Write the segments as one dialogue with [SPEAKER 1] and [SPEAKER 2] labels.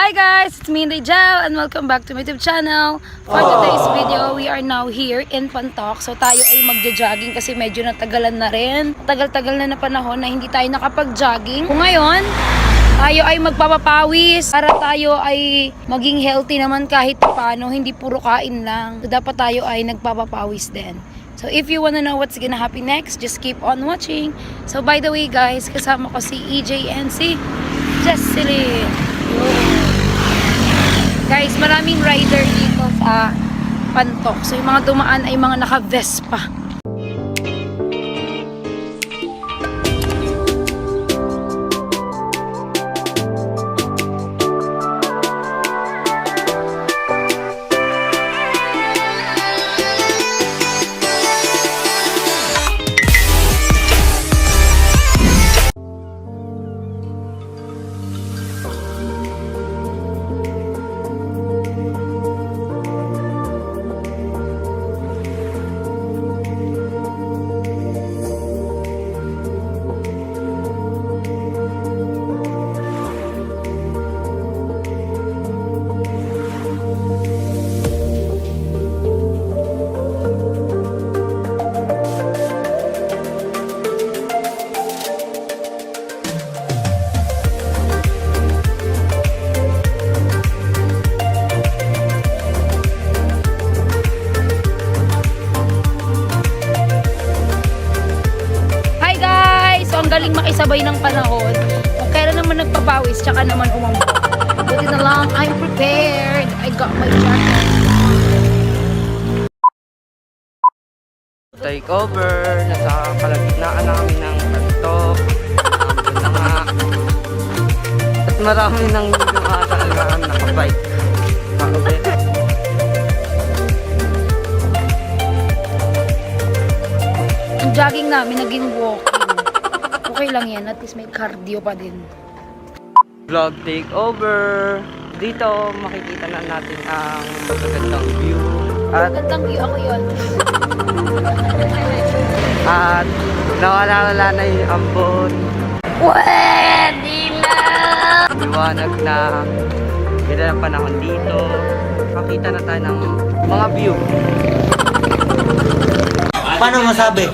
[SPEAKER 1] Hi guys, it's me, Rachel, and welcome back to my YouTube channel. For today's video, we are now here in Pantoc. So tayo ay magja-jogging kasi medyo natagalan na rin. Tagal-tagal na panahon na hindi tayo nakapag-jogging. Kung ngayon, tayo ay magpapapawis para tayo ay maging healthy naman kahit paano, hindi puro kain lang. So dapat tayo ay nagpapapawis din. So if you wanna know what's gonna happen next, just keep on watching. So by the way guys, kasama ko si EJ and si Jesseline. Guys, maraming rider dito sa Pantoc. So yung mga dumaan ay mga naka-Vespa. Galing makisabay ng panahon. Kung kailan naman nagpapawis, tsaka naman umambot. Buti na lang, I'm prepared. I got my jacket.
[SPEAKER 2] Take over. Nasa kalagitnaan namin ng Pantoc. Na nga. At marami nang talagaan nakabike. Kakabit.
[SPEAKER 1] Ang jogging namin, naging walking. Okay lang yan, at least may cardio pa din.
[SPEAKER 2] Vlog takeover. Dito makikita na natin ang magandang view. At
[SPEAKER 1] Magandang view, ako yun.
[SPEAKER 2] nawala na yung ambon.
[SPEAKER 1] Pwede na!
[SPEAKER 2] Liwanag na. Ganda ng panahon dito. Makita na tayo ng mga view.
[SPEAKER 3] Paano masabi?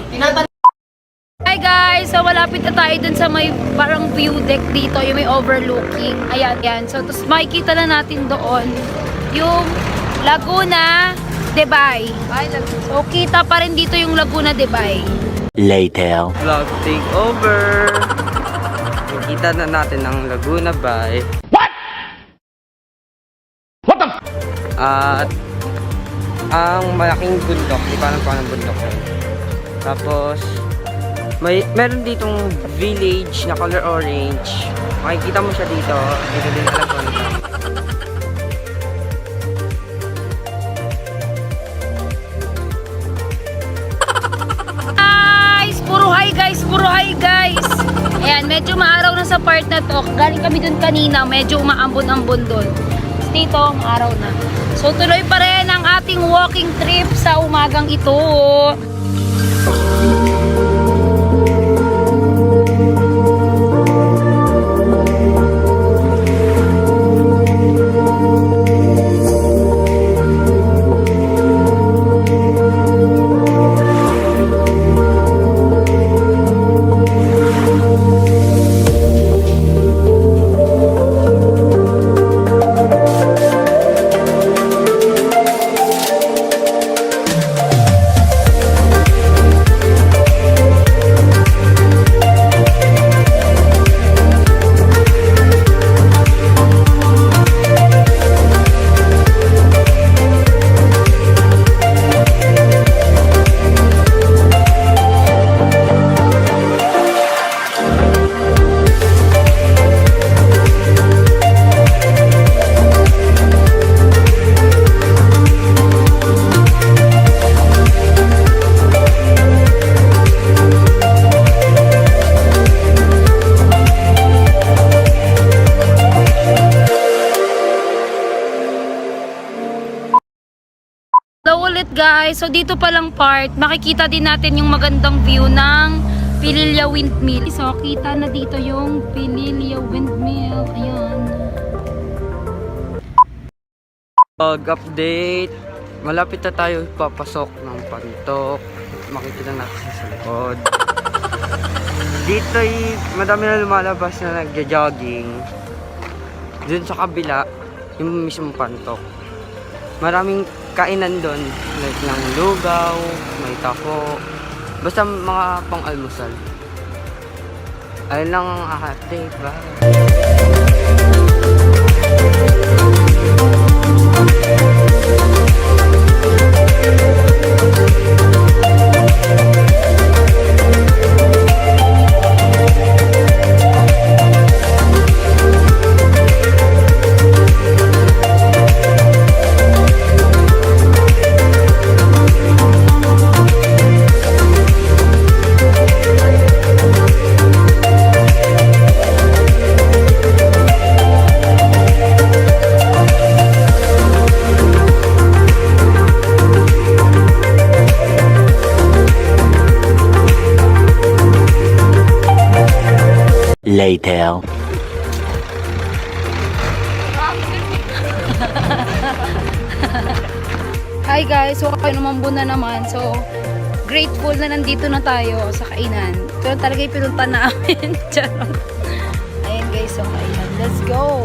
[SPEAKER 1] Hi guys! So malapit na tayo dun sa may parang view deck dito, yung may overlooking. Ayan, yan. So tapos makikita na natin doon yung Laguna de Bay. So kita pa rin dito yung Laguna de Bay.
[SPEAKER 3] Later.
[SPEAKER 2] Vlog takeover. Makita na natin ang Laguna Bay. What the At ang malaking bundok. Di pa alam kung anong bundok yun. Tapos meron ditong village na color orange. Makikita mo siya dito. Dito din alam ko ano.
[SPEAKER 1] Guys! Puro hi guys! Puro hi guys! Ayan, medyo maaraw na sa part na to. Galing kami dun kanina. Medyo umaambon-ambon dun. Tapos dito, maaraw na. So tuloy pa rin ang ating walking trip sa umagang ito. Ulit guys, so dito palang part, makikita din natin yung magandang view ng Pililla Windmill. So, kita na dito yung Pililla Windmill. Ayan.
[SPEAKER 2] Update. Malapit na tayo papasok ng Pantok. Makikita natin sa likod. Dito ay madami na lumalabas na nagja-jogging. Dun sa kabila, yung mismong Pantok. Maraming kainan doon. Like ng lugaw, may tapo. Basta mga pang-almusal. Ayun lang ang update. Bye!
[SPEAKER 3] Later.
[SPEAKER 1] Hi guys, so kayo naman na naman. So, grateful na nandito na tayo sa kainan. Ito lang talaga yung pinunta namin. Charot. Ayan guys, so kainan. Let's go!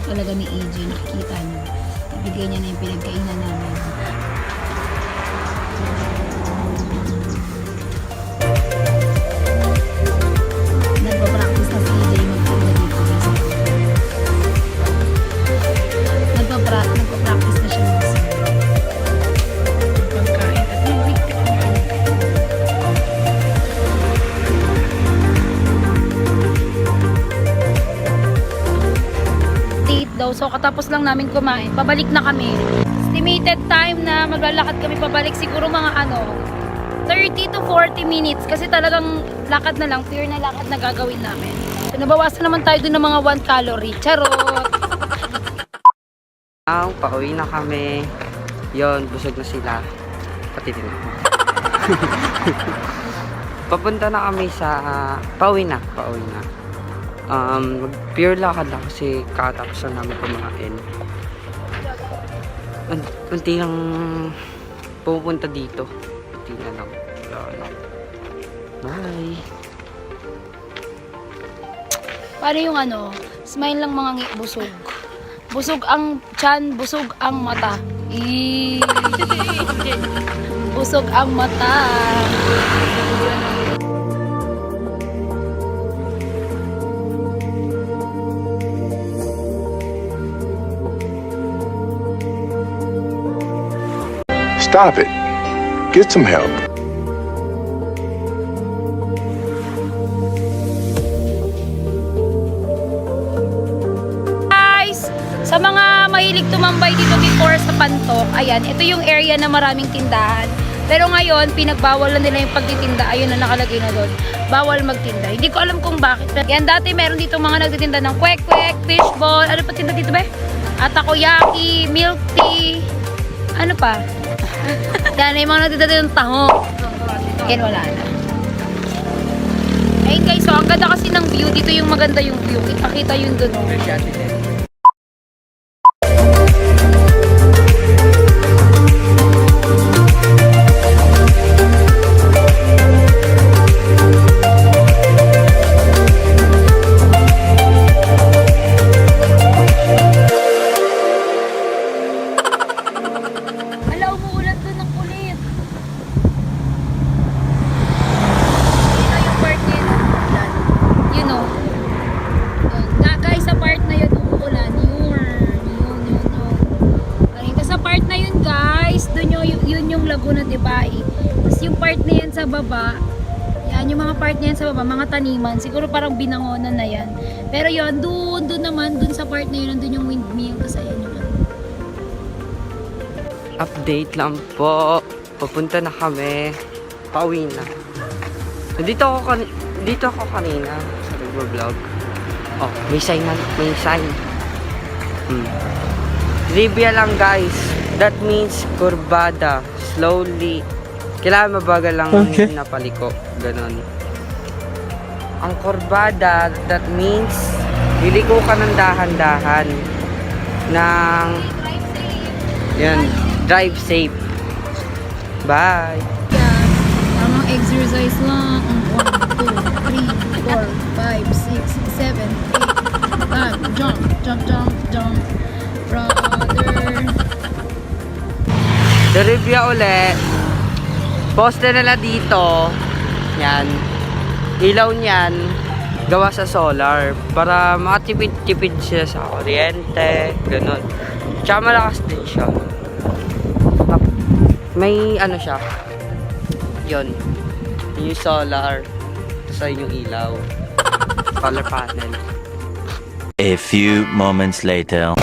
[SPEAKER 1] Talaga ni AJ, nakikita niyo. Ibigay niya na yung pinagkainan namin. Nagpa-practice na si AJ magpunta dito. Nagpa-practice na siya magpagkain at nag-weekend. Daw. So, katapos lang namin kumain. Pabalik na kami. Estimated time na maglalakad kami pabalik siguro mga 30 to 40 minutes. Kasi talagang lakad na lang. Pure na lakad na gagawin namin. So, nabawasan naman tayo dun ng mga 1 calorie. Charot!
[SPEAKER 2] Pauwi na kami. Yon, busog na sila. Pati din ako. Papunta na kami sa... Pauwi na. Pure lakad na kasi kakatapos na namin kumain. Kunti lang pupunta dito. Tingnan lang. Wala. Bye.
[SPEAKER 1] Paano yung ano? Smile lang mga busog. Busog ang tiyan, busog ang mata. Busog ang mata.
[SPEAKER 4] Stop it. Get some help.
[SPEAKER 1] Guys, sa mga mahilig tumambay dito before sa Pantok, ayan, ito yung area na maraming tindahan. Pero ngayon, pinagbawal na nila yung pagtitinda. Ayun na nakalagay na doon. Bawal magtinda. Hindi ko alam kung bakit. Yan, dati meron dito mga nagtitinda ng kwek-kwek, fishball, ano pa tinda dito ba? At takoyaki, milk tea, ano pa? Yan, yung mga nagtitinda ng taho. Yan, wala na. Ayun guys, so ang ganda kasi ng view. Dito yung maganda yung view. Kita yun doon. Oh. Ala, umuulan doon ng kulit. Dito yung part na yun, umuulan. You know. Guys, sa part na yun, umuulan. Yun. Ayun, sa part na yun, guys, doon yun yung Laguna de Bai. Tapos yung part na yan sa baba, yan, yung mga part na yan sa baba, mga taniman, siguro parang binangonan na yan. Pero yun, doon naman, doon sa part na yun, nandun yung windmill. Tapos ayan yung
[SPEAKER 2] Update lang po. Papunta na kami. Pauwi na. Dito ako kanina sa nagbo-vlog. Oh, may sign. Trivia lang guys. That means kurbada. Slowly. Kailangan mabagal lang na paliko. Ganon. Ang kurbada, that means liliko ka ng dahan-dahan. Yan. Drive safe. Bye.
[SPEAKER 1] yan. Tamang exercise lang. 1, 2, 3, 4, 5, 6, 7, 8. Jump. Brother.
[SPEAKER 2] Trivia ulit. Poste nila dito. Yan. Ilaw niyan. Gawa sa solar. Para makatipid-tipid siya sa kuryente. Ganun. Tsaka malakas din siya. May ano siya. Yun. Yung solar. Sa yung ilaw. Solar panel.
[SPEAKER 3] A few moments later.